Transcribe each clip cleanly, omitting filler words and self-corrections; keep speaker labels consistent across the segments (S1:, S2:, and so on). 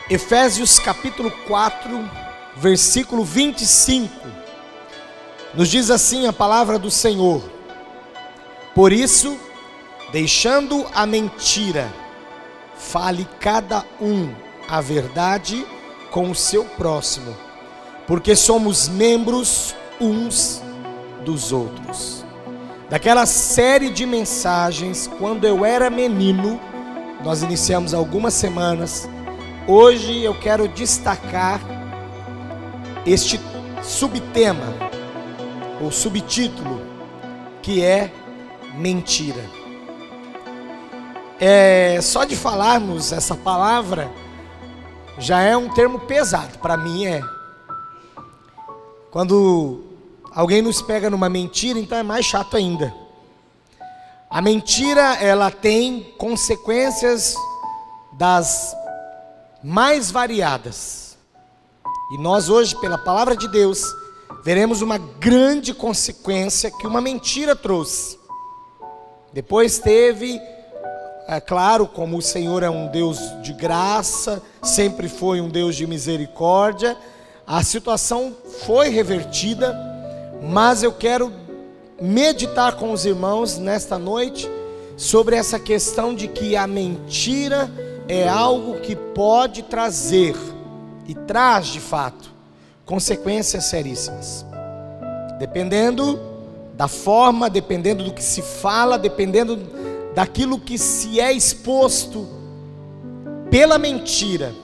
S1: Efésios capítulo 4, versículo 25, nos diz assim a palavra do Senhor: por isso, deixando a mentira, fale cada um a verdade com o seu próximo, porque somos membros uns dos outros. Daquela série de mensagens, quando eu era menino, nós iniciamos algumas semanas. Hoje eu quero destacar este subtema, ou subtítulo, que é mentira. Só de falarmos essa palavra, já é um termo pesado, para mim é. Quando alguém nos pega numa mentira, então é mais chato ainda. A mentira, ela tem consequências das mais variadas. E nós hoje, pela palavra de Deus, veremos uma grande consequência que uma mentira trouxe. Depois teve, é claro, como o Senhor é um Deus de graça, sempre foi um Deus de misericórdia, a situação foi revertida, mas eu quero meditar com os irmãos nesta noite sobre essa questão de que a mentira é algo que pode trazer, e traz de fato, consequências seríssimas. Dependendo da forma, dependendo do que se fala, dependendo daquilo que se é exposto pela mentira,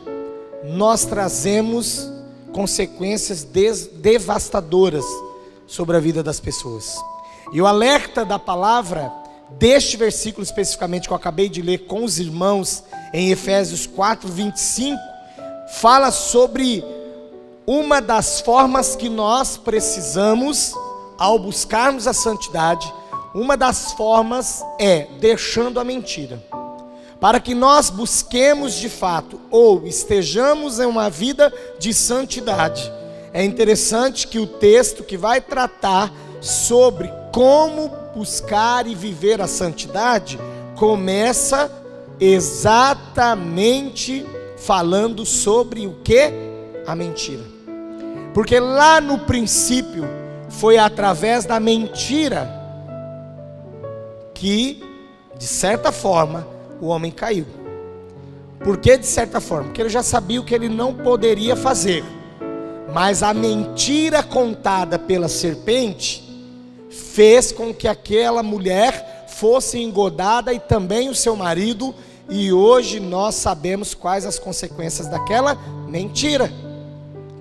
S1: nós trazemos consequências devastadoras sobre a vida das pessoas. E o alerta da palavra deste versículo especificamente que eu acabei de ler com os irmãos em Efésios 4, 25, fala sobre uma das formas que nós precisamos, ao buscarmos a santidade, uma das formas é deixando a mentira. Para que nós busquemos de fato, ou estejamos em uma vida de santidade, é interessante que o texto que vai tratar sobre como buscar e viver a santidade, começa exatamente falando sobre o que? A mentira. Porque lá no princípio, foi através da mentira que, de certa forma, o homem caiu. Por que de certa forma? Porque ele já sabia o que ele não poderia fazer. Mas a mentira contada pela serpente fez com que aquela mulher fosse engodada e também o seu marido. E hoje nós sabemos quais as consequências daquela mentira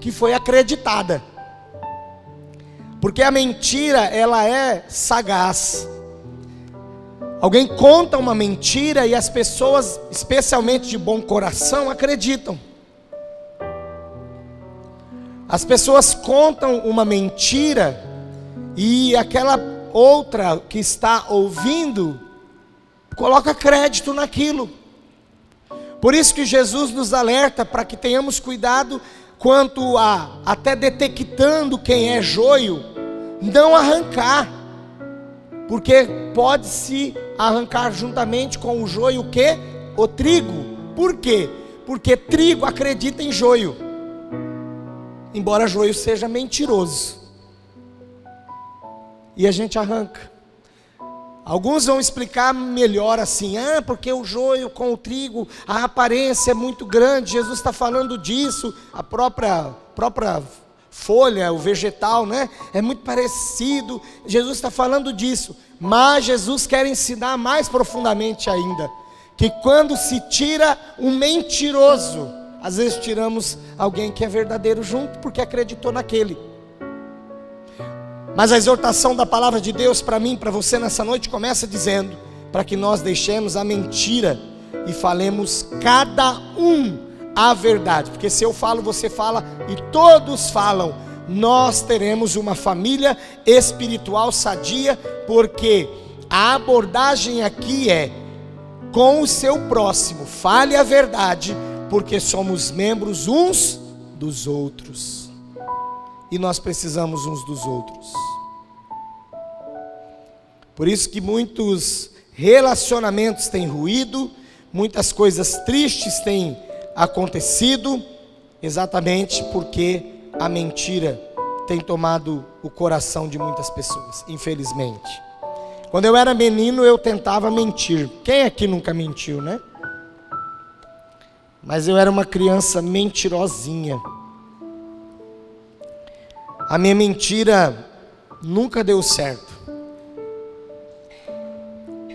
S1: que foi acreditada. Porque a mentira, ela é sagaz. Alguém conta uma mentira e as pessoas, especialmente de bom coração, acreditam. As pessoas contam uma mentira e aquela outra que está ouvindo coloca crédito naquilo. Por isso que Jesus nos alerta para que tenhamos cuidado quanto a até detectando quem é joio, não arrancar, porque pode se arrancar juntamente com o joio o quê? O trigo. Por quê? Porque trigo acredita em joio, embora joio seja mentiroso, e a gente arranca. Alguns vão explicar melhor assim: porque o joio com o trigo, a aparência é muito grande, Jesus está falando disso, a própria folha, o vegetal, né? É muito parecido, Jesus está falando disso. Mas Jesus quer ensinar mais profundamente ainda, que quando se tira um mentiroso, às vezes tiramos alguém que é verdadeiro junto, porque acreditou naquele. Mas a exortação da palavra de Deus para mim, para você nessa noite, começa dizendo, para que nós deixemos a mentira e falemos cada um a verdade. Porque se eu falo, você fala e todos falam, nós teremos uma família espiritual sadia, porque a abordagem aqui é com o seu próximo, fale a verdade, porque somos membros uns dos outros. E nós precisamos uns dos outros. Por isso que muitos relacionamentos têm ruído, muitas coisas tristes têm acontecido exatamente porque a mentira tem tomado o coração de muitas pessoas, infelizmente. Quando eu era menino, eu tentava mentir. Quem aqui nunca mentiu, né? Mas eu era uma criança mentirosinha. A minha mentira nunca deu certo.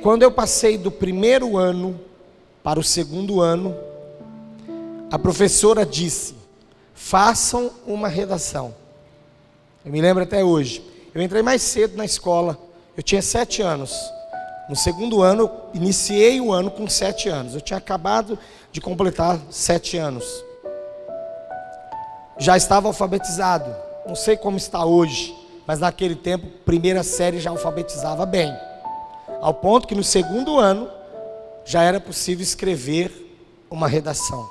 S1: Quando eu passei do primeiro ano para o segundo ano, a professora disse: façam uma redação. Eu me lembro até hoje. Eu entrei mais cedo na escola. Eu tinha 7 anos. No segundo ano, eu iniciei o ano com 7 anos. Eu tinha acabado de completar 7 anos. Já estava alfabetizado. Não sei como está hoje, mas naquele tempo, primeira série já alfabetizava bem. Ao ponto que no segundo ano, já era possível escrever uma redação.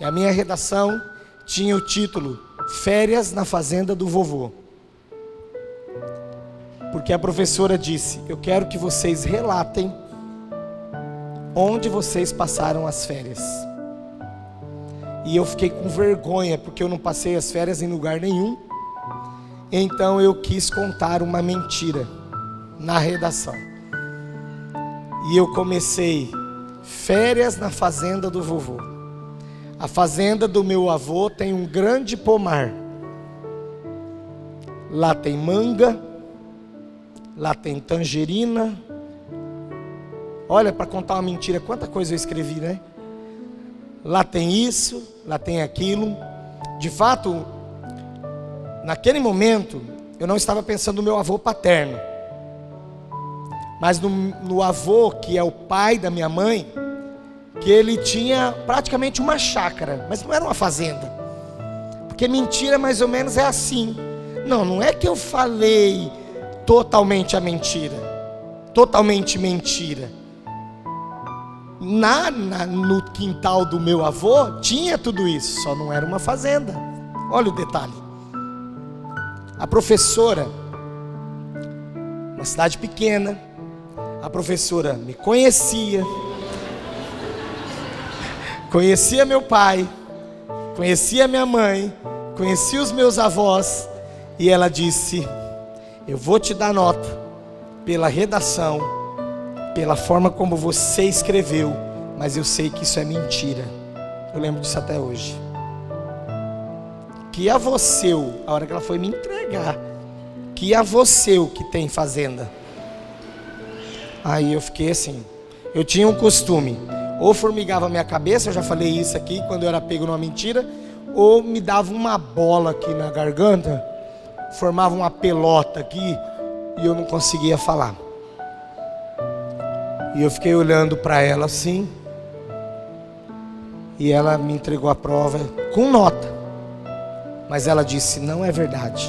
S1: E a minha redação tinha o título Férias na Fazenda do Vovô. Porque a professora disse: eu quero que vocês relatem onde vocês passaram as férias. E eu fiquei com vergonha, porque eu não passei as férias em lugar nenhum. Então eu quis contar uma mentira na redação. E eu comecei: férias na fazenda do vovô. A fazenda do meu avô tem um grande pomar. Lá tem manga, lá tem tangerina. Olha, para contar uma mentira, quanta coisa eu escrevi, né? Lá tem isso, lá tem aquilo. De fato, naquele momento, eu não estava pensando no meu avô paterno, mas no avô que é o pai da minha mãe, que ele tinha praticamente uma chácara, mas não era uma fazenda. Porque mentira mais ou menos é assim. Não é que eu falei totalmente a mentira, totalmente mentira. No quintal do meu avô tinha tudo isso, só não era uma fazenda. Olha o detalhe. A professora, uma cidade pequena, a professora me conhecia, conhecia meu pai, conhecia minha mãe, conhecia os meus avós, e ela disse: eu vou te dar nota pela redação, pela forma como você escreveu, mas eu sei que isso é mentira. Eu lembro disso até hoje. Que a você, a hora que ela foi me entregar, que a você o que tem fazenda. Aí eu fiquei assim. Eu tinha um costume: ou formigava a minha cabeça, eu já falei isso aqui quando eu era pego numa mentira, ou me dava uma bola aqui na garganta, formava uma pelota aqui e eu não conseguia falar. E eu fiquei olhando para ela assim, e ela me entregou a prova com nota. Mas ela disse: não é verdade,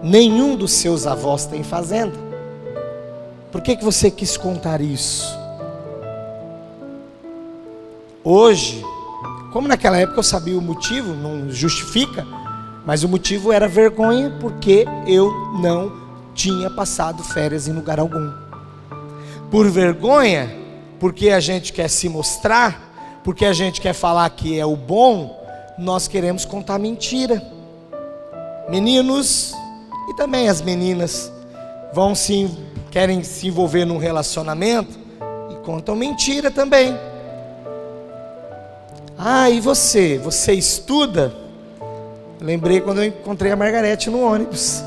S1: nenhum dos seus avós tem fazenda. Por que você quis contar isso? Hoje, como naquela época eu sabia o motivo, não justifica, mas o motivo era vergonha, porque eu não tinha passado férias em lugar algum. Por vergonha, porque a gente quer se mostrar, porque a gente quer falar que é o bom, nós queremos contar mentira. Meninos e também as meninas querem se envolver num relacionamento e contam mentira também. Ah, e você? Você estuda? Lembrei quando eu encontrei a Margarete no ônibus.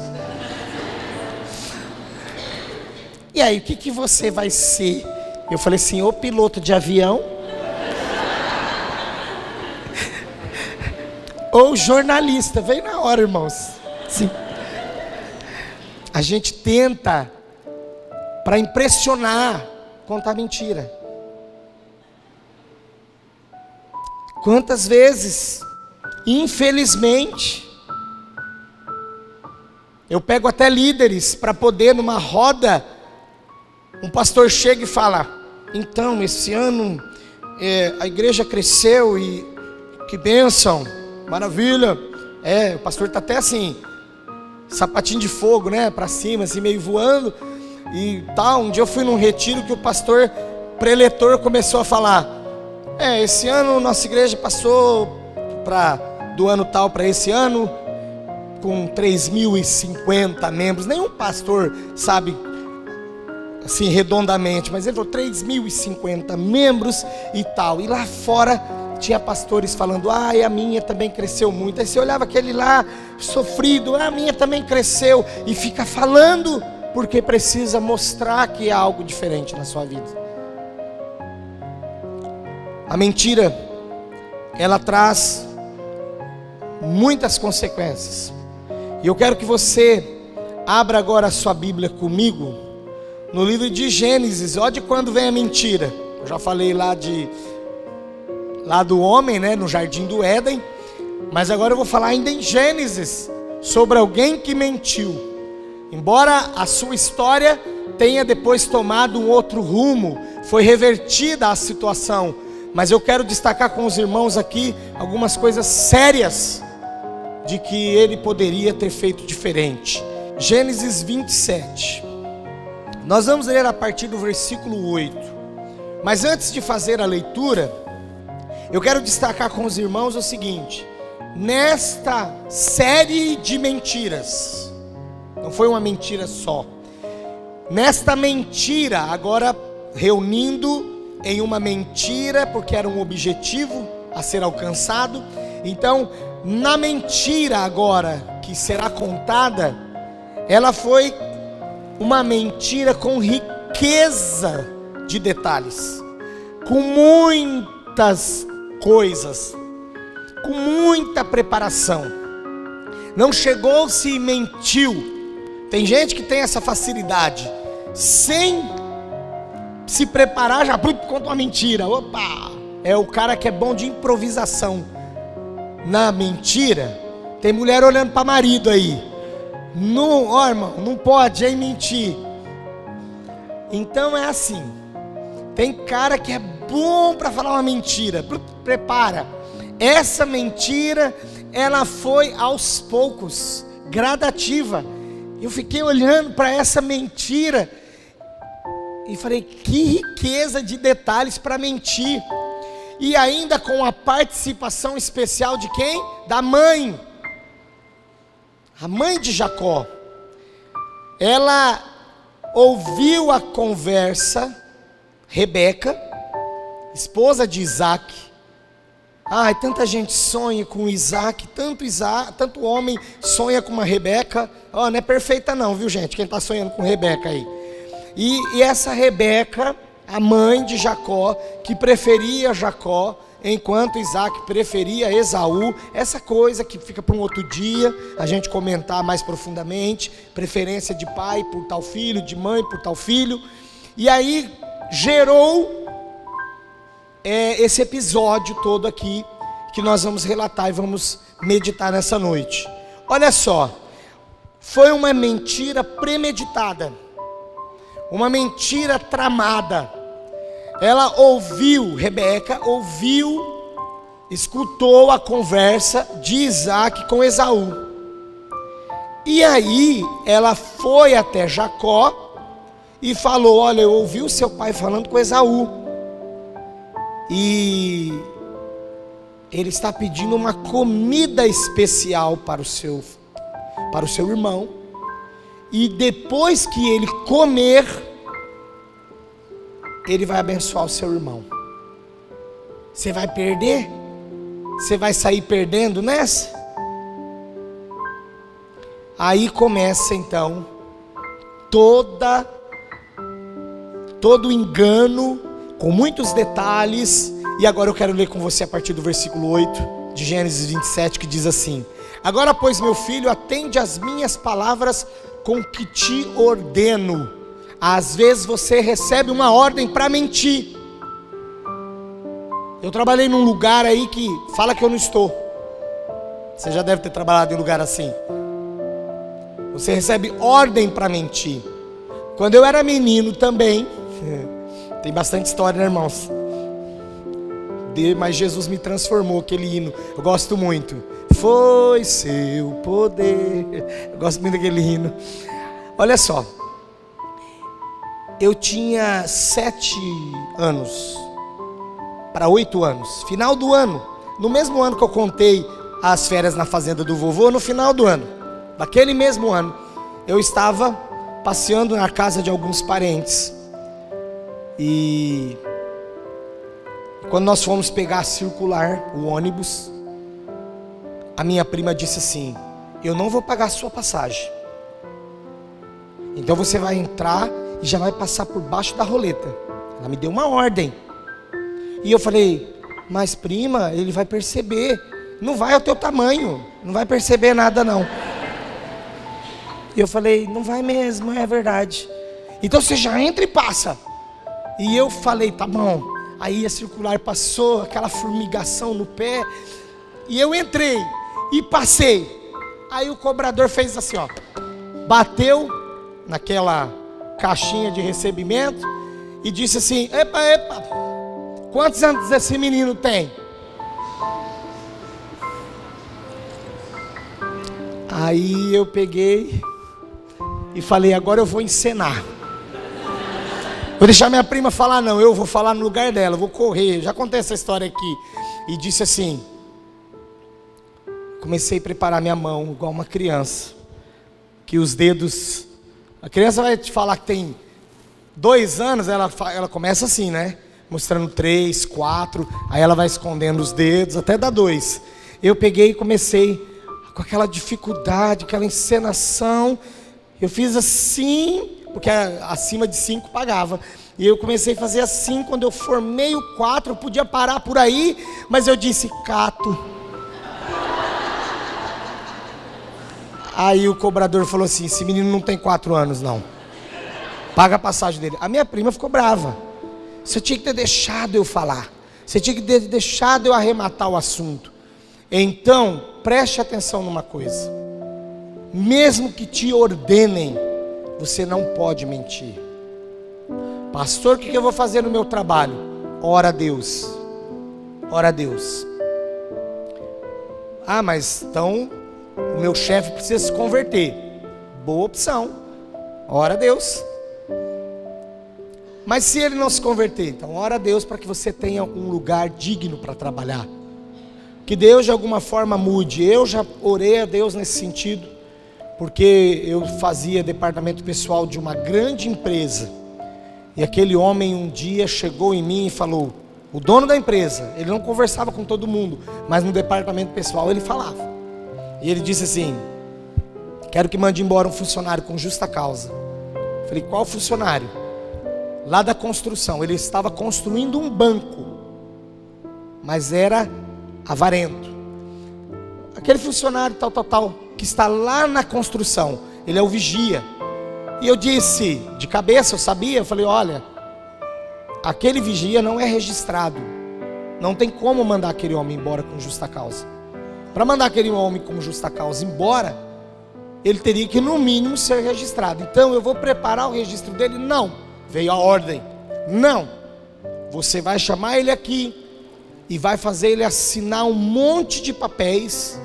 S1: E aí, o que você vai ser? Eu falei assim: ou piloto de avião, ou jornalista. Veio na hora, irmãos. Sim. A gente tenta, para impressionar, contar mentira. Quantas vezes, infelizmente, eu pego até líderes para poder, numa roda, um pastor chega e fala: então, esse ano a igreja cresceu e que bênção, maravilha. O pastor está até assim, sapatinho de fogo, né, para cima, assim, meio voando e tal. Um dia eu fui num retiro que o pastor preletor começou a falar: Esse ano nossa igreja passou do ano tal para esse ano com 3.050 membros. Nenhum pastor sabe assim redondamente, mas ele falou 3.050 membros e tal. E lá fora tinha pastores falando: a minha também cresceu muito. Aí você olhava aquele lá sofrido: a minha também cresceu. E fica falando porque precisa mostrar que há algo diferente na sua vida. A mentira, ela traz muitas consequências. E eu quero que você abra agora a sua Bíblia comigo no livro de Gênesis. Olha de quando vem a mentira. Eu já falei lá do homem, né, no jardim do Éden. Mas agora eu vou falar ainda em Gênesis sobre alguém que mentiu. Embora a sua história tenha depois tomado um outro rumo, foi revertida a situação, mas eu quero destacar com os irmãos aqui algumas coisas sérias de que ele poderia ter feito diferente. Gênesis 27. Nós vamos ler a partir do versículo 8. Mas antes de fazer a leitura, eu quero destacar com os irmãos o seguinte: nesta série de mentiras, não foi uma mentira só. Nesta mentira, agora reunindo em uma mentira, porque era um objetivo a ser alcançado. Então, na mentira agora que será contada, ela foi uma mentira com riqueza de detalhes, com muitas coisas, com muita preparação. Não chegou-se e mentiu. Tem gente que tem essa facilidade, sem se preparar já conta uma mentira. Opa! É o cara que é bom de improvisação. Na mentira, tem mulher olhando para marido aí. Não, irmão, não pode aí mentir. Então é assim. Tem cara que é bom para falar uma mentira. Prepara. Essa mentira, ela foi aos poucos, gradativa. Eu fiquei olhando para essa mentira e falei: que riqueza de detalhes para mentir. E ainda com a participação especial de quem? Da mãe. A mãe de Jacó. Ela ouviu a conversa. Rebeca, esposa de Isaac. Tanta gente sonha com Isaac, tanto homem sonha com uma Rebeca. Não é perfeita não, viu gente? Quem está sonhando com Rebeca aí? E essa Rebeca, a mãe de Jacó, que preferia Jacó, enquanto Isaac preferia Esaú. Essa coisa que fica para um outro dia, a gente comentar mais profundamente. Preferência de pai por tal filho, de mãe por tal filho. E aí gerou esse episódio todo aqui, que nós vamos relatar e vamos meditar nessa noite. Olha só, foi uma mentira premeditada, uma mentira tramada. Ela ouviu, Rebeca ouviu, escutou a conversa de Isaac com Esaú. E aí ela foi até Jacó e falou: olha, eu ouvi o seu pai falando com Esaú, e ele está pedindo uma comida especial para o seu irmão, e depois que ele comer, ele vai abençoar o seu irmão. Você vai perder? Você vai sair perdendo nessa? Aí começa então todo o engano, com muitos detalhes. E agora eu quero ler com você a partir do versículo 8 de Gênesis 27, que diz assim: agora, pois, meu filho, atende às minhas palavras com que te ordeno. Às vezes você recebe uma ordem para mentir. Eu trabalhei num lugar aí que fala que eu não estou. Você já deve ter trabalhado em um lugar assim. Você recebe ordem para mentir. Quando eu era menino também, tem bastante história, né, irmãos? Mas Jesus me transformou, aquele hino, eu gosto muito. Foi seu poder. Eu gosto muito daquele hino. Olha só, eu tinha 7 anos. para 8 anos. Final do ano, no mesmo ano que eu contei as férias na fazenda do vovô, no final do ano, daquele mesmo ano, eu estava passeando na casa de alguns parentes. E quando nós fomos pegar a circular, o ônibus, a minha prima disse assim: eu não vou pagar a sua passagem, então você vai entrar e já vai passar por baixo da roleta. Ela me deu uma ordem. E eu falei: mas prima, ele vai perceber. Não vai ao teu tamanho, não vai perceber nada não. E eu falei: não vai mesmo, é verdade. Então você já entra e passa. E eu falei: tá bom. Aí a circular passou, aquela formigação no pé. E eu entrei e passei. Aí o cobrador fez assim, ó, bateu naquela caixinha de recebimento e disse assim: epa, epa, quantos anos esse menino tem? Aí eu peguei e falei: agora eu vou encenar. Vou deixar minha prima falar, não, eu vou falar no lugar dela, vou correr. Já contei essa história aqui. E disse assim, comecei a preparar minha mão igual uma criança, que os dedos, a criança vai te falar que tem 2 anos, ela começa assim, né? Mostrando 3, 4, aí ela vai escondendo os dedos, até dar 2. Eu peguei e comecei com aquela dificuldade, aquela encenação. Eu fiz assim, porque acima de 5 pagava. E eu comecei a fazer assim. Quando eu formei o 4, eu podia parar por aí, mas eu disse: cato. Aí o cobrador falou assim: esse menino não tem 4 anos não, paga a passagem dele. A minha prima ficou brava. Você tinha que ter deixado eu falar, você tinha que ter deixado eu arrematar o assunto. Então preste atenção numa coisa: mesmo que te ordenem, você não pode mentir. Pastor, o que eu vou fazer no meu trabalho? Ora a Deus. Ora a Deus. Ah, mas então o meu chefe precisa se converter. Boa opção. Ora a Deus. Mas se ele não se converter, então ora a Deus para que você tenha um lugar digno para trabalhar. Que Deus de alguma forma mude. Eu já orei a Deus nesse sentido, porque eu fazia departamento pessoal de uma grande empresa. E aquele homem um dia chegou em mim e falou, o dono da empresa, ele não conversava com todo mundo, mas no departamento pessoal ele falava. E ele disse assim: quero que mande embora um funcionário com justa causa. Eu falei: qual funcionário? Lá da construção. Ele estava construindo um banco, mas era avarento. Aquele funcionário tal, que está lá na construção, ele é o vigia. E eu disse, de cabeça, eu sabia, eu falei: olha, aquele vigia não é registrado, não tem como mandar aquele homem embora com justa causa. Para mandar aquele homem com justa causa embora, ele teria que no mínimo ser registrado. Então eu vou preparar o registro dele? Não, veio a ordem, não, você vai chamar ele aqui e vai fazer ele assinar um monte de papéis,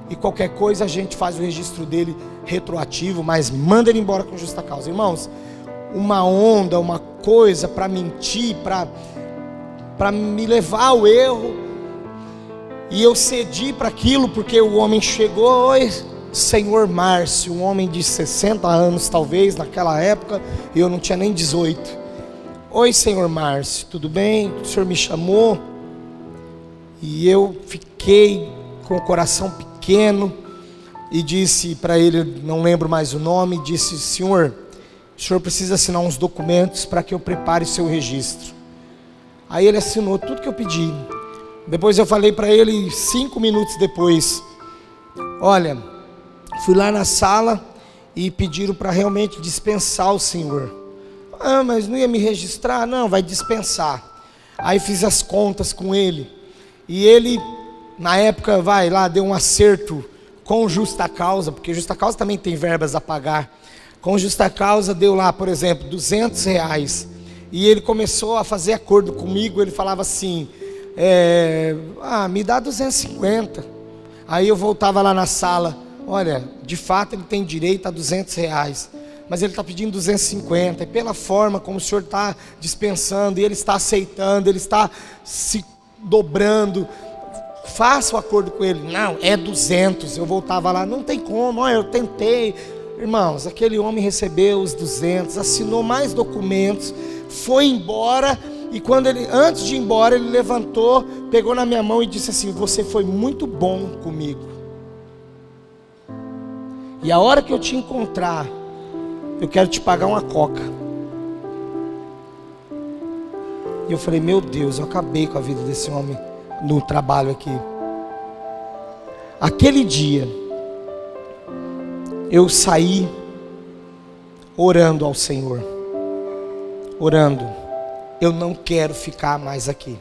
S1: e qualquer coisa a gente faz o registro dele retroativo, mas manda ele embora com justa causa. Irmãos, uma onda, uma coisa para mentir, para me levar ao erro, e eu cedi para aquilo, porque o homem chegou: oi, senhor Márcio, um homem de 60 anos talvez naquela época, e eu não tinha nem 18. Oi, senhor Márcio, tudo bem? O senhor me chamou? E eu fiquei com o coração pequeno e disse para ele, não lembro mais o nome, disse: senhor, o senhor precisa assinar uns documentos para que eu prepare seu registro. Aí ele assinou tudo que eu pedi. Depois eu falei para ele, 5 minutos depois: olha, fui lá na sala e pediram para realmente dispensar o senhor. Ah, mas não ia me registrar? Não, vai dispensar. Aí fiz as contas com ele, e ele, na época, deu um acerto com justa causa, porque justa causa também tem verbas a pagar. Com justa causa deu lá, por exemplo, R$200. E ele começou a fazer acordo comigo. Ele falava assim: me dá 250. Aí eu voltava lá na sala: olha, de fato ele tem direito a R$200. mas ele está pedindo 250, e pela forma como o senhor está dispensando, e ele está aceitando, ele está se dobrando, faça o acordo com ele. Não, é 200, eu voltava lá, não tem como, olha, eu tentei. Irmãos, aquele homem recebeu os 200, assinou mais documentos, foi embora, e quando ele, antes de ir embora, ele levantou, pegou na minha mão e disse assim: você foi muito bom comigo, e a hora que eu te encontrar, eu quero te pagar uma coca. E eu falei: meu Deus, eu acabei com a vida desse homem no trabalho aqui. Aquele dia eu saí orando ao Senhor, orando: eu não quero ficar mais aqui.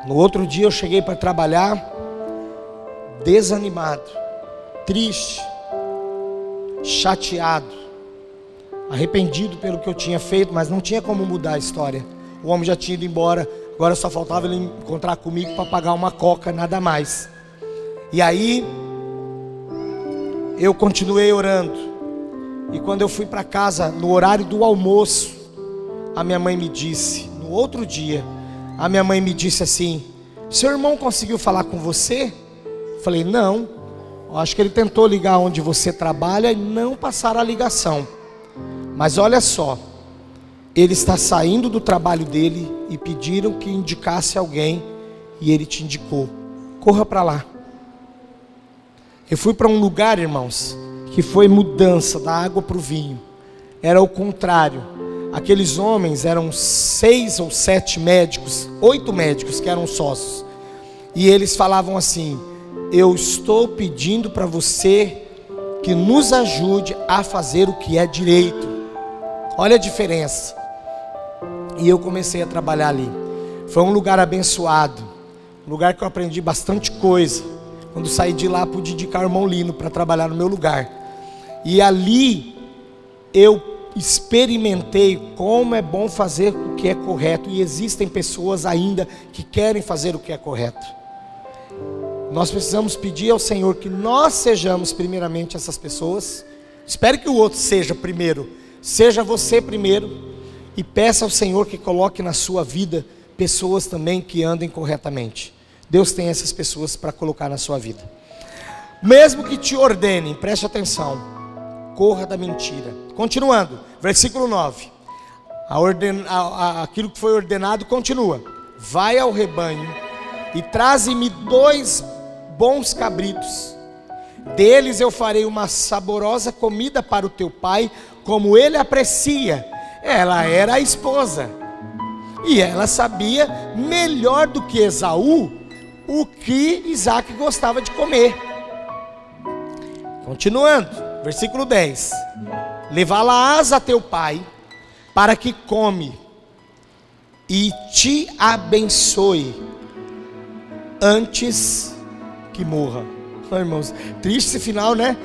S1: No outro dia eu cheguei para trabalhar desanimado, triste, chateado, arrependido pelo que eu tinha feito, mas não tinha como mudar a história. O homem já tinha ido embora, agora só faltava ele encontrar comigo para pagar uma coca, nada mais. E aí eu continuei orando, e quando eu fui para casa no horário do almoço, a minha mãe me disse, no outro dia, a minha mãe me disse assim: seu irmão conseguiu falar com você? Eu falei: não, eu acho que ele tentou ligar onde você trabalha e não passaram a ligação. Mas olha só, ele está saindo do trabalho dele e pediram que indicasse alguém, e ele te indicou. Corra para lá. Eu fui para um lugar, irmãos, que foi mudança da água para o vinho. Era o contrário. Aqueles homens eram 6 ou 7 médicos, 8 médicos que eram sócios. E eles falavam assim: eu estou pedindo para você que nos ajude a fazer o que é direito. Olha a diferença. E eu comecei a trabalhar ali. Foi um lugar abençoado, um lugar que eu aprendi bastante coisa. Quando saí de lá, pude indicar o irmão Lino para trabalhar no meu lugar. E ali eu experimentei como é bom fazer o que é correto. E existem pessoas ainda que querem fazer o que é correto. Nós precisamos pedir ao Senhor que nós sejamos primeiramente essas pessoas. Espere que o outro seja primeiro. Seja você primeiro. E peça ao Senhor que coloque na sua vida pessoas também que andem corretamente. Deus tem essas pessoas para colocar na sua vida. Mesmo que te ordenem, preste atenção, corra da mentira. Continuando, versículo 9. Aquilo que foi ordenado continua: vai ao rebanho e traze-me 2 bons cabritos. Deles eu farei uma saborosa comida para o teu pai, como ele aprecia. Ela era a esposa, e ela sabia melhor do que Esaú o que Isaac gostava de comer. Continuando, versículo 10. Levá-la-ás a teu pai, para que come e te abençoe antes que morra. Oh, irmãos, triste esse final, né?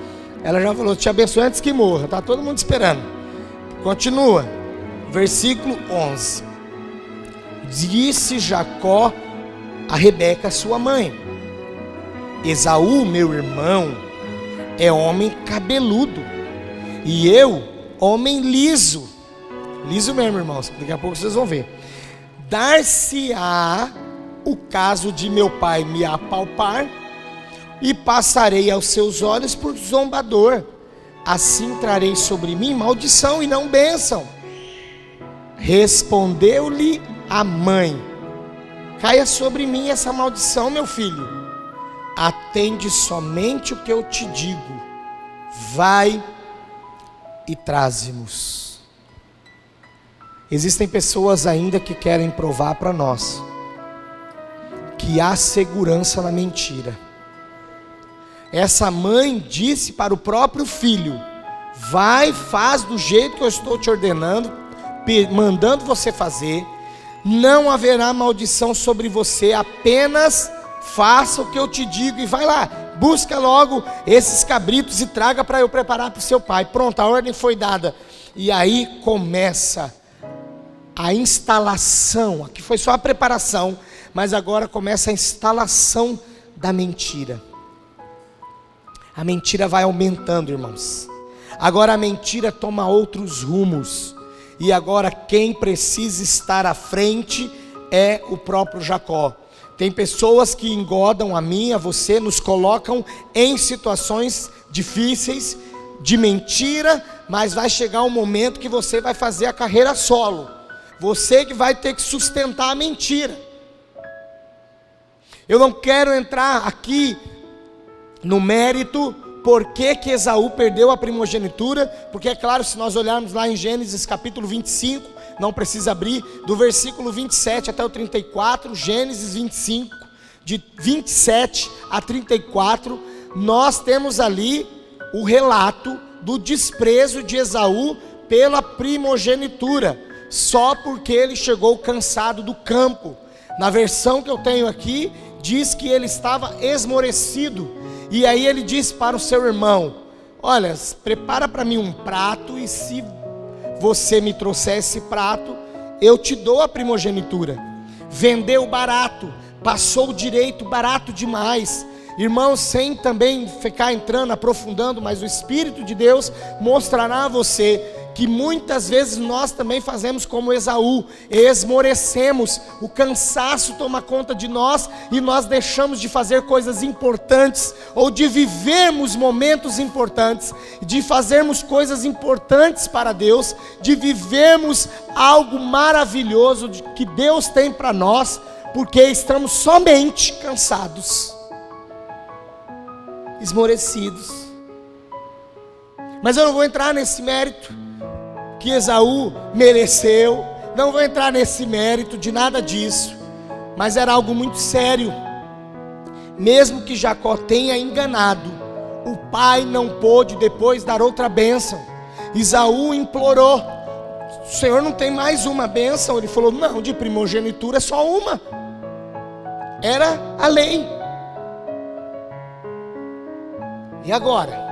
S1: Ela já falou: te abençoe antes que morra. Está todo mundo esperando. Continua, versículo 11. Disse Jacó a Rebeca, sua mãe: Esaú, meu irmão, é homem cabeludo, e eu, homem liso. Liso mesmo, irmãos, daqui a pouco vocês vão ver. Dar-se-á o caso de meu pai me apalpar, e passarei aos seus olhos por zombador. Assim trarei sobre mim maldição e não bênção. Respondeu-lhe a mãe: caia sobre mim essa maldição, meu filho. Atende somente o que eu te digo. Vai e traze-nos. Existem pessoas ainda que querem provar para nós que há segurança na mentira. Essa mãe disse para o próprio filho: vai, faz do jeito que eu estou te ordenando, mandando você fazer. Não haverá maldição sobre você, apenas faça o que eu te digo e vai lá, busca logo esses cabritos e traga para eu preparar para o seu pai. Pronto, a ordem foi dada. E aí começa a instalação. Aqui foi só a preparação, mas agora começa a instalação da mentira. A mentira vai aumentando, irmãos. Agora a mentira toma outros rumos. E agora quem precisa estar à frente é o próprio Jacó. Tem pessoas que engodam a mim, a você, nos colocam em situações difíceis, de mentira, mas vai chegar um momento que você vai fazer a carreira solo. Você que vai ter que sustentar a mentira. Eu não quero entrar aqui no mérito por que Esaú perdeu a primogenitura, porque é claro, se nós olharmos lá em Gênesis capítulo 25, não precisa abrir, do versículo 27 até o 34, Gênesis 25, de 27 a 34, nós temos ali o relato do desprezo de Esaú pela primogenitura, só porque ele chegou cansado do campo. Na versão que eu tenho aqui, diz que ele estava esmorecido, e aí ele disse para o seu irmão: olha, prepara para mim um prato, e se você me trouxer esse prato, eu te dou a primogenitura. Vendeu barato, passou direito, barato demais. Irmãos, sem também ficar entrando, aprofundando, mas o Espírito de Deus mostrará a você que muitas vezes nós também fazemos como Esaú, esmorecemos, o cansaço toma conta de nós e nós deixamos de fazer coisas importantes, ou de vivermos momentos importantes, de fazermos coisas importantes para Deus, de vivermos algo maravilhoso que Deus tem para nós, porque estamos somente cansados, esmorecidos. Mas eu não vou entrar nesse mérito que Esaú mereceu, não vou entrar nesse mérito de nada disso, mas era algo muito sério. Mesmo que Jacó tenha enganado, o pai não pôde depois dar outra bênção. Esaú implorou: o Senhor não tem mais uma bênção? Ele falou: não, de primogenitura é só uma, era a lei. E agora?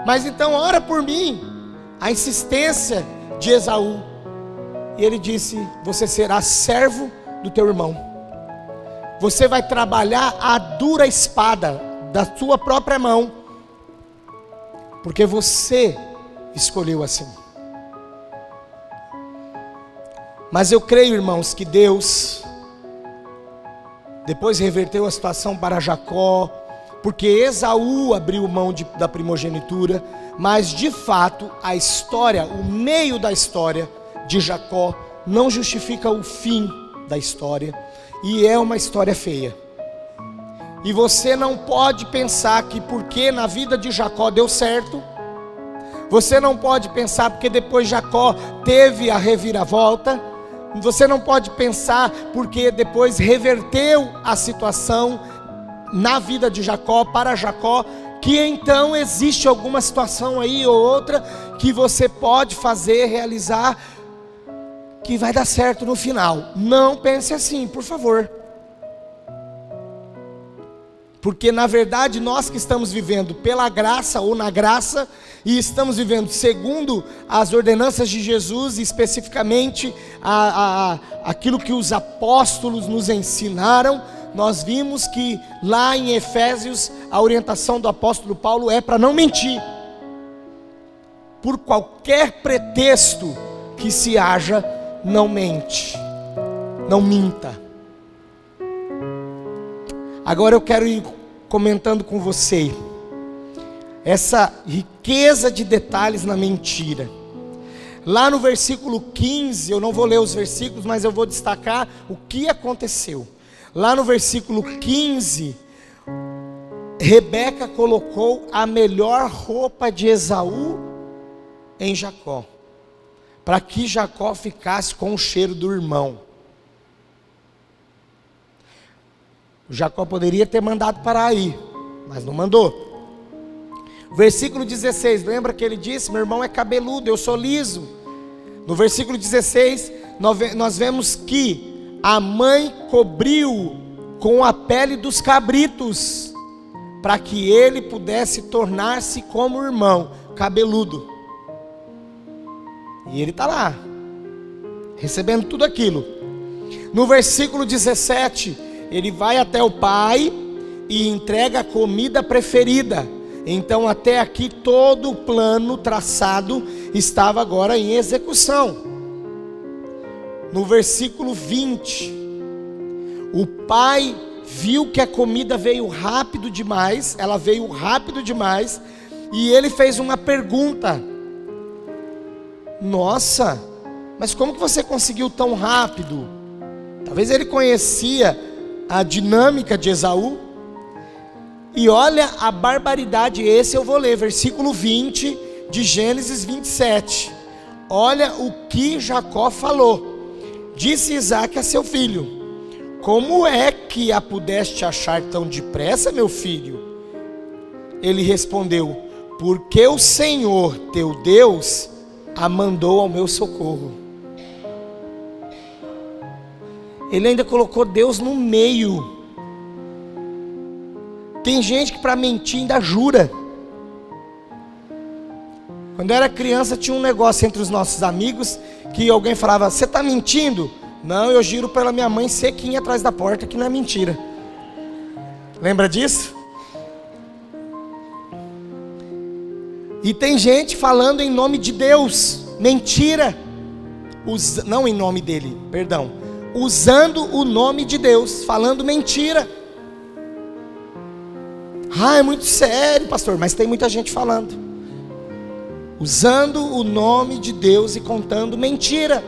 S1: Mas então ora por mim. A insistência de Esaú, e ele disse: você será servo do teu irmão, você vai trabalhar a dura espada da tua própria mão, porque você escolheu assim. Mas eu creio, irmãos, que Deus depois reverteu a situação para Jacó, porque Esaú abriu mão da primogenitura, mas de fato a história, o meio da história de Jacó não justifica o fim da história, e é uma história feia. E você não pode pensar que porque na vida de Jacó deu certo, você não pode pensar porque depois Jacó teve a reviravolta, você não pode pensar porque depois reverteu a situação na vida de Jacó, para Jacó, que então existe alguma situação aí ou outra que você pode fazer, realizar, que vai dar certo no final. Não pense assim, por favor. Porque na verdade nós que estamos vivendo pela graça ou na graça, e estamos vivendo segundo as ordenanças de Jesus, e especificamente aquilo que os apóstolos nos ensinaram, nós vimos que lá em Efésios a orientação do apóstolo Paulo é para não mentir, por qualquer pretexto que se haja, não mente, não minta. Agora eu quero ir comentando com você essa riqueza de detalhes na mentira. Lá no versículo 15, eu não vou ler os versículos, mas eu vou destacar o que aconteceu. Lá no versículo 15, Rebeca colocou a melhor roupa de Esaú em Jacó, para que Jacó ficasse com o cheiro do irmão. Jacó poderia ter mandado parar aí, mas não mandou. Versículo 16, lembra que ele disse: meu irmão é cabeludo, eu sou liso. No versículo 16, nós vemos que a mãe cobriu com a pele dos cabritos, para que ele pudesse tornar-se como o irmão, cabeludo. E ele está lá, recebendo tudo aquilo. No versículo 17, ele vai até o pai e entrega a comida preferida. Então até aqui todo o plano traçado estava agora em execução. No versículo 20, o pai viu que a comida veio rápido demais, ela veio rápido demais, e ele fez uma pergunta: nossa, mas como que você conseguiu tão rápido? Talvez ele conhecia a dinâmica de Esaú. E olha a barbaridade, esse eu vou ler, versículo 20 de Gênesis 27. Olha o que Jacó falou. Disse Isaque a seu filho: como é que a pudeste achar tão depressa, meu filho? Ele respondeu: porque o Senhor teu Deus a mandou ao meu socorro. Ele ainda colocou Deus no meio. Tem gente que para mentir ainda jura. Quando eu era criança tinha um negócio entre os nossos amigos, que alguém falava: você está mentindo? Não, eu giro pela minha mãe sequinha atrás da porta, que não é mentira. Lembra disso? E tem gente falando em nome de Deus, mentira. Não em nome dele, perdão. Usando o nome de Deus, falando mentira. Ah, é muito sério, pastor, mas tem muita gente falando. Usando o nome de Deus e contando mentira.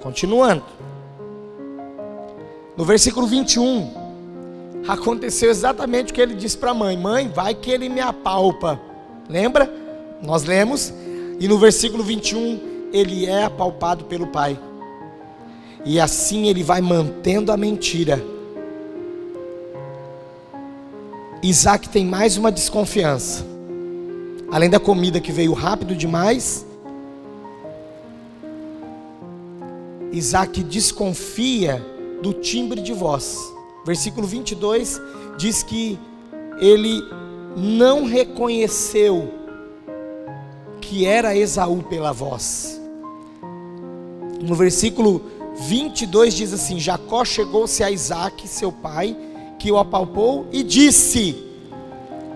S1: Continuando. No versículo 21, aconteceu exatamente o que ele disse para a mãe: mãe, vai que ele me apalpa. Lembra? Nós lemos. E no versículo 21, ele é apalpado pelo pai. E assim ele vai mantendo a mentira. Isaque tem mais uma desconfiança. Além da comida que veio rápido demais, Isaque desconfia do timbre de voz. Versículo 22 diz que ele não reconheceu que era Esaú pela voz. No versículo 22 diz assim: Jacó chegou-se a Isaque, seu pai, que o apalpou e disse: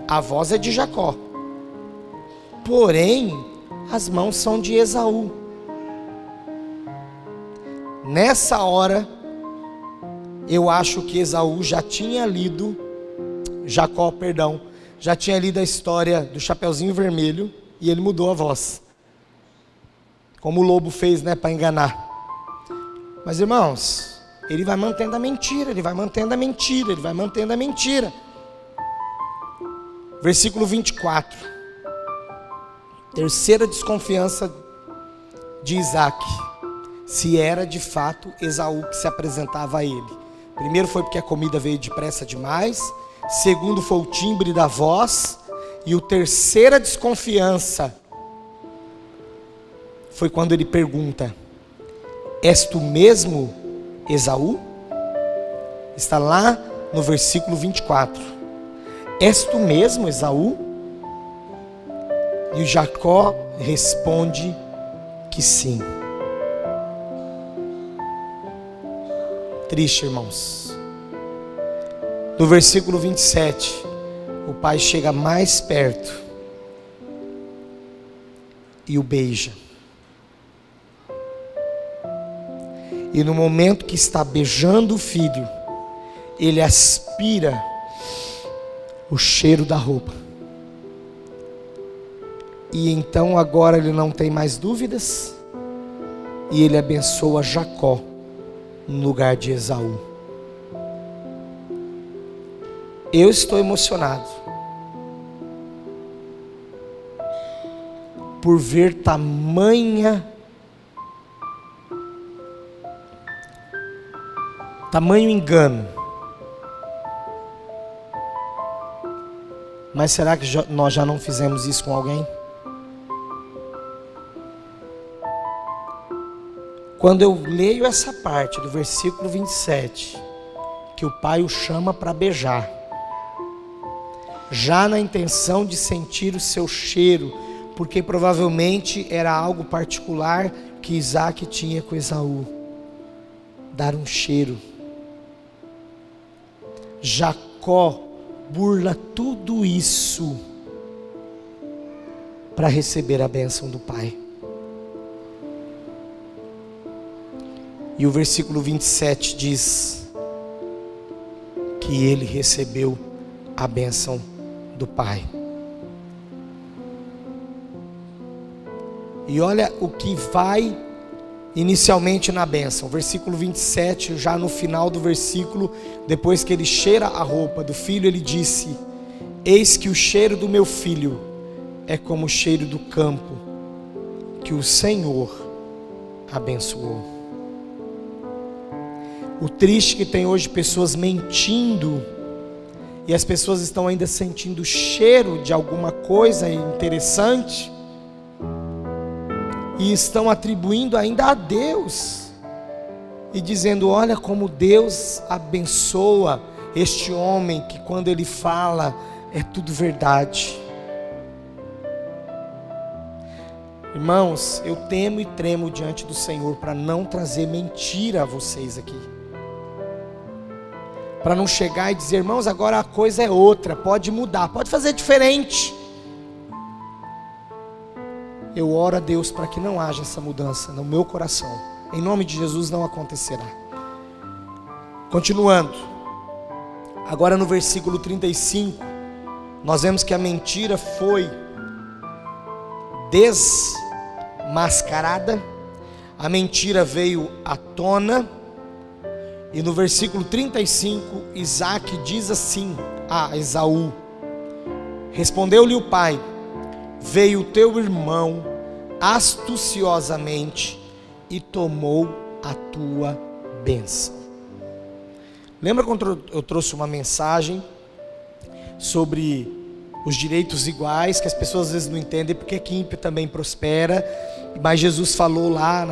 S1: a voz é de Jacó, porém as mãos são de Esaú. Nessa hora, eu acho que Esaú já tinha lido, Jacó, perdão, já tinha lido a história do Chapeuzinho Vermelho, e ele mudou a voz, como o lobo fez, né, para enganar. Mas irmãos, ele vai mantendo a mentira, ele vai mantendo a mentira, ele vai mantendo a mentira. Versículo 24, terceira desconfiança de Isaque, se era de fato Esaú que se apresentava a ele. Primeiro foi porque a comida veio depressa demais. Segundo foi o timbre da voz. E a terceira desconfiança foi quando ele pergunta: és tu mesmo Esaú? Está lá no versículo 24. És tu mesmo Esaú? E o Jacó responde que sim. Triste, irmãos. No versículo 27, o pai chega mais perto e o beija. E no momento que está beijando o filho, ele aspira o cheiro da roupa. E então agora ele não tem mais dúvidas, e ele abençoa Jacó no lugar de Esaú. Eu estou emocionado por ver tamanho engano. Mas será que nós já não fizemos isso com alguém? Quando eu leio essa parte do versículo 27, que o pai o chama para beijar, já na intenção de sentir o seu cheiro, porque provavelmente era algo particular que Isaque tinha com Esaú, dar um cheiro. Jacó burla tudo isso para receber a bênção do Pai. E o versículo 27 diz que ele recebeu a bênção do Pai. E olha o que vai inicialmente na bênção. Versículo 27, já no final do versículo, depois que ele cheira a roupa do filho, ele disse: eis que o cheiro do meu filho é como o cheiro do campo que o Senhor abençoou. O triste que tem hoje pessoas mentindo, e as pessoas estão ainda sentindo o cheiro de alguma coisa interessante, e estão atribuindo ainda a Deus, e dizendo: olha como Deus abençoa este homem, que quando ele fala é tudo verdade. Irmãos, eu temo e tremo diante do Senhor para não trazer mentira a vocês aqui, para não chegar e dizer: irmãos, agora a coisa é outra, pode mudar, pode fazer diferente. Eu oro a Deus para que não haja essa mudança no meu coração. Em nome de Jesus não acontecerá. Continuando. Agora no versículo 35, nós vemos que a mentira foi desmascarada. A mentira veio à tona. E no versículo 35, Isaac diz assim a Esaú: respondeu-lhe o pai: veio o teu irmão astuciosamente e tomou a tua bênção. Lembra quando eu trouxe uma mensagem sobre os direitos iguais, que as pessoas às vezes não entendem porque que ímpio também prospera, mas Jesus falou lá,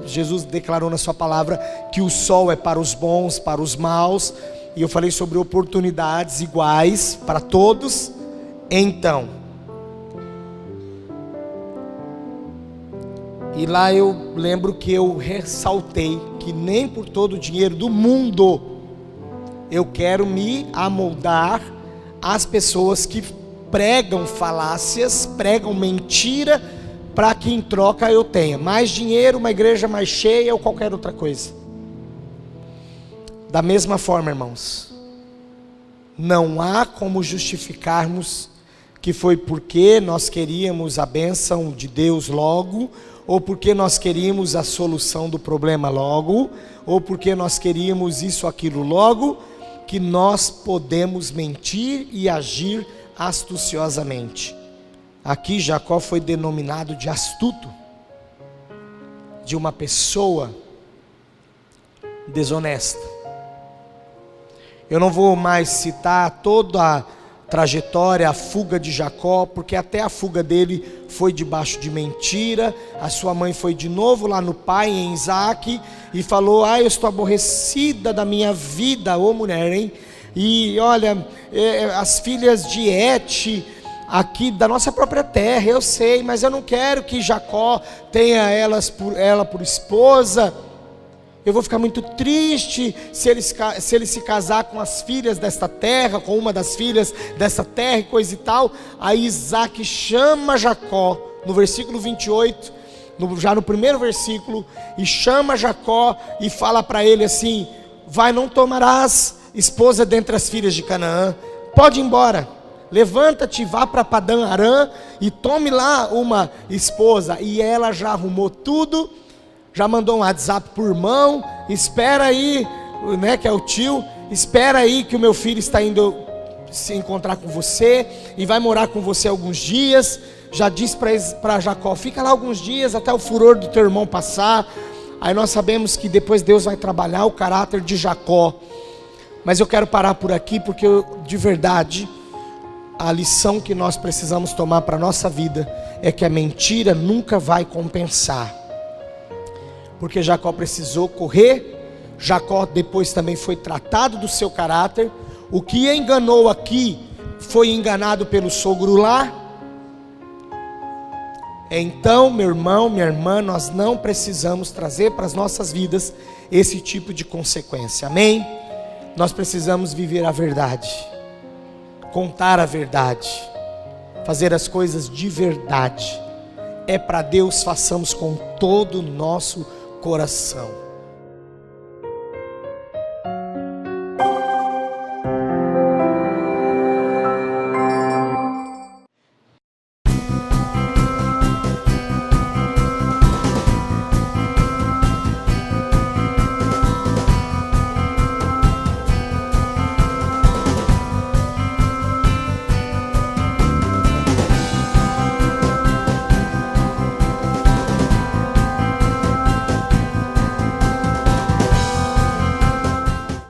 S1: Jesus declarou na sua palavra que o sol é para os bons, para os maus, e eu falei sobre oportunidades iguais para todos. Então, e lá eu lembro que eu ressaltei que nem por todo o dinheiro do mundo eu quero me amoldar às pessoas que pregam falácias, pregam mentira, para que em troca eu tenha mais dinheiro, uma igreja mais cheia ou qualquer outra coisa. Da mesma forma, irmãos, não há como justificarmos que foi porque nós queríamos a bênção de Deus logo, ou porque nós queríamos a solução do problema logo, ou porque nós queríamos isso, aquilo logo, que nós podemos mentir e agir astuciosamente. Aqui Jacó foi denominado de astuto, de uma pessoa desonesta. Eu não vou mais citar toda a trajetória, a fuga de Jacó, porque até a fuga dele foi debaixo de mentira. A sua mãe foi de novo lá no pai, em Isaac, e falou: eu estou aborrecida da minha vida, ô mulher, hein? E olha, as filhas de Et, aqui da nossa própria terra, eu sei, mas eu não quero que Jacó tenha ela por esposa. Eu vou ficar muito triste se ele se casar com as filhas desta terra, com uma das filhas desta terra e coisa e tal. Aí Isaac chama Jacó, no versículo 28, já no primeiro versículo, e chama Jacó e fala para ele assim: vai, não tomarás esposa dentre as filhas de Canaã, pode ir embora, levanta-te, vá para Padã Arã e tome lá uma esposa. E ela já arrumou tudo, já mandou um WhatsApp por irmão: espera aí, né, que é o tio, espera aí que o meu filho está indo se encontrar com você e vai morar com você alguns dias. Já disse para Jacó: fica lá alguns dias até o furor do teu irmão passar. Aí nós sabemos que depois Deus vai trabalhar o caráter de Jacó. Mas eu quero parar por aqui, porque de verdade, a lição que nós precisamos tomar para a nossa vida é que a mentira nunca vai compensar. Porque Jacó precisou correr, Jacó depois também foi tratado do seu caráter. O que enganou aqui foi enganado pelo sogro lá. Então, meu irmão, minha irmã, nós não precisamos trazer para as nossas vidas esse tipo de consequência, amém? Nós precisamos viver a verdade. contar a verdade, fazer as coisas de verdade. É para Deus, façamos com todo o nosso coração.